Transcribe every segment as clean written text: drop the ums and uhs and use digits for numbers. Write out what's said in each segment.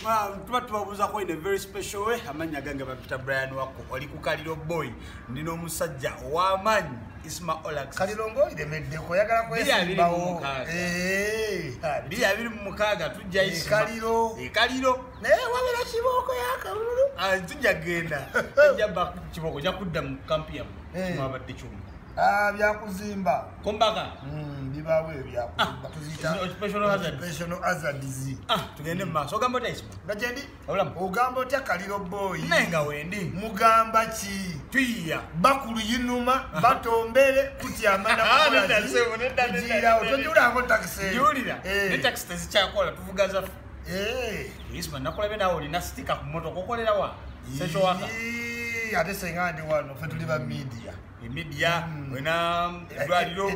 tuba tubabuuzako in a very special way. Amanya gange bapita Brian wako oli ku Kaliro boy nino omusajja ow'amaanyi Isma Olax Kaliro iremeddeko yagala kwesimbawo bili abiri mu mukaaga tujja Isma Kaliro naye wabera kibooko yakalulu tujja genda tujja ba kibooko ja kudda mu kampi yamu mwabadde kyuma byakuzimba kombaka bibawe byakuzimba tuzita special hazards tugende mu maaso ogamba otya Isma gajendi ogamba otya Kaliro boy nenga wendi mugamba ki twiya bakulu yinuma batombere kutyamana kujira otojulako taxi julira ne taxi tezikyakola tuvuga zaffe Isma nakulabe nawe olina sitika ku moto kokolera wa secho waka ate senga ndi wano fe tuli ba media wena edwaliro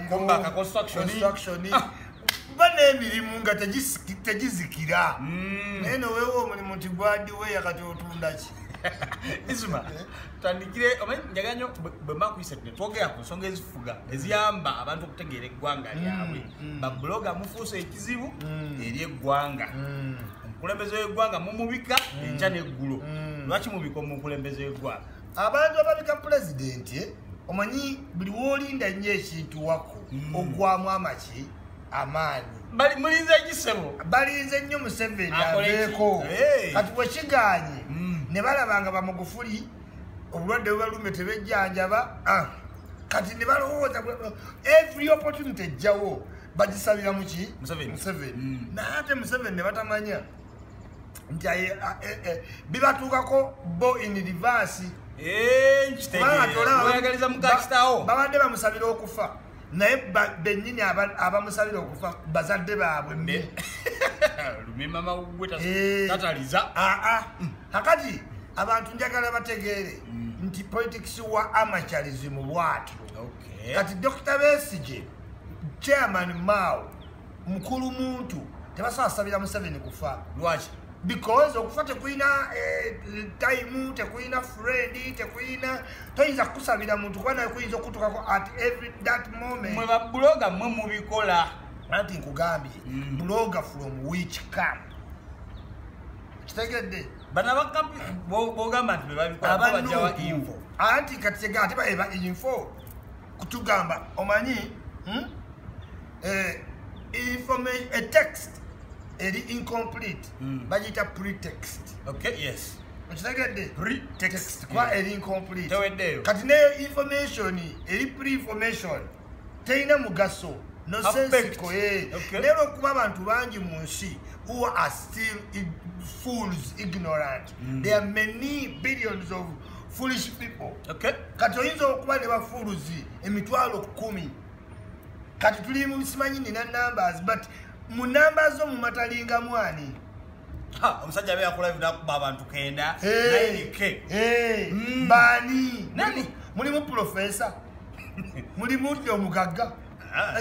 kombaka construction bane emirimu nga tegizikira neno wewe omulimu nti gwadiwe yakati otunda ki Isma tandikire njaganyo bwemba kuyise twogera ku nsonga ezifuga eziyamba abantu okutegeera eggwanga lyabwe babloga mufuusa ekizibu eri eggwanga omukulembeze w'eggwanga mumubika enkya n'eggulo lwaki mubika omukulembeze w'eggwanga abantu ababika pulezidenti omanyi buli woolinda nnyo ekintu wako ogwamu amaki amaanyi mulinze egisebo balinze nnyo Museveni aveeko kati bwekiganye ne balabanga Bamagufuli obulwadde bubalume tebejjanjaba kati ne balowooza every opportunity ejjawo bagisabira muki Museveni naye ate Museveni ne batamanya nti bibatuukako bo in reverse babadde bamusabira okufa naye bennyini abamusabira okufa bazadde baabwe kakati abantu njagala bategeere nti politics wa amateurism bwatyo kati Dr. Besigye chairman Mao mukulu muntu tebasabira Museveni kufa lwaki because okufa tekuyina time tekuyina friend tekuyina toyinza kusabira muntu kuba naye kuyinza okutukako at every that moment mwe babuloga mwe mubikola anti nkugambye blogger from which camp kitegedde bana bakampi bogamba nti bebabikola bajawa info anti katigega ate baeba info kutugamba omanyi information a text eri incomplete bagita pretext yes okitegedde pretext kwa eri incomplete teweddeyo kati neyo information eri pre-information teina mugaso no sense ko lero okuba abantu bangi mu nsi who are still fools ignorant there are many billions of foolish people kati oyinza okuba ne bafuluzi emitwalo 10 kati tuli mu simanyi nina numbers but mu numbers mu matalinga mwani omusajja abe yakola live nakuba abantu 9 bani nani mulimu professor mulimu omugagga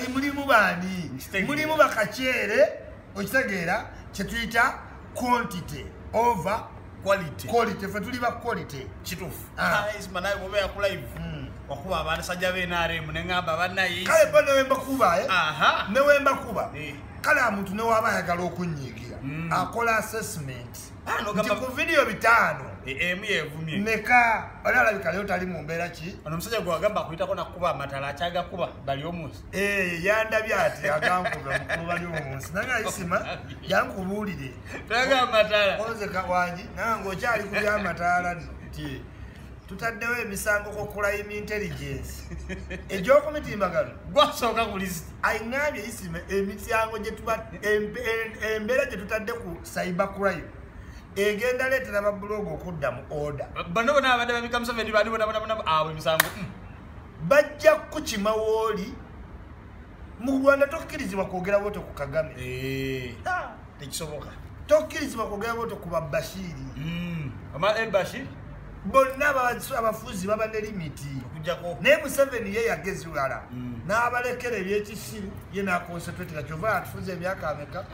mulimu bani mulimu bakachere okitegeera kyetuyita quantity over quality fe tuli ba quality kitufu Isma naye bwe yakola live okuba abantu sajja benaremu nengamba banayi kale bano wemba kuba ne wemba kuba kale amuntu ne waba yagala okunyigira akola assessment nti ku video 5 yevumye neka olabika leo tali mu mbeera ki ono musajja gwe wagamba akuyitako nakuba amatala akyaga kuba bali omunsi yandabye ati agankuba mukulu bali omunsi nange Isma yankubuulire taga amatala onzeka wangi nange okyali ku byamatala nti tutaddewo emisango ko crime intelligence egy'okumitimbagano gwasooka ku list ayiŋŋambye Isma emisango embeera gye tutadde ku cyber crime egenda leetera babuloga okudda mu order bano bona abadde babika Museveni bali bona abo emisango bajja kukima wooli mu Rwanda tokkirizibwa kwogera bwoto ku Kagame tekisoboka tokkirizibwa kwogera bwoto ku Bashiri Bashir bonna abafuzi baba ne limiti naye Museveni ye yageziwala n'abalekera ebyekisiru ye nakonsentratinga kyova atufuza emyaka ameka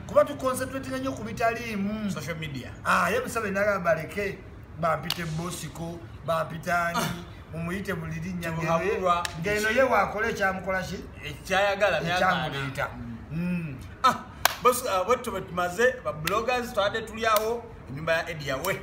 kuba tukonsentratinga nnyo ku bitaliimu social media ye Museveni nagamba baleke bampite Bosiko bampitani mumuyite buli linnya ngeno ye wakola ekyamukola ki ekyayagala ekyamuleeta boss bwetto betumaze ba bloggers twade tuliawo enyumba ya Eddie yawe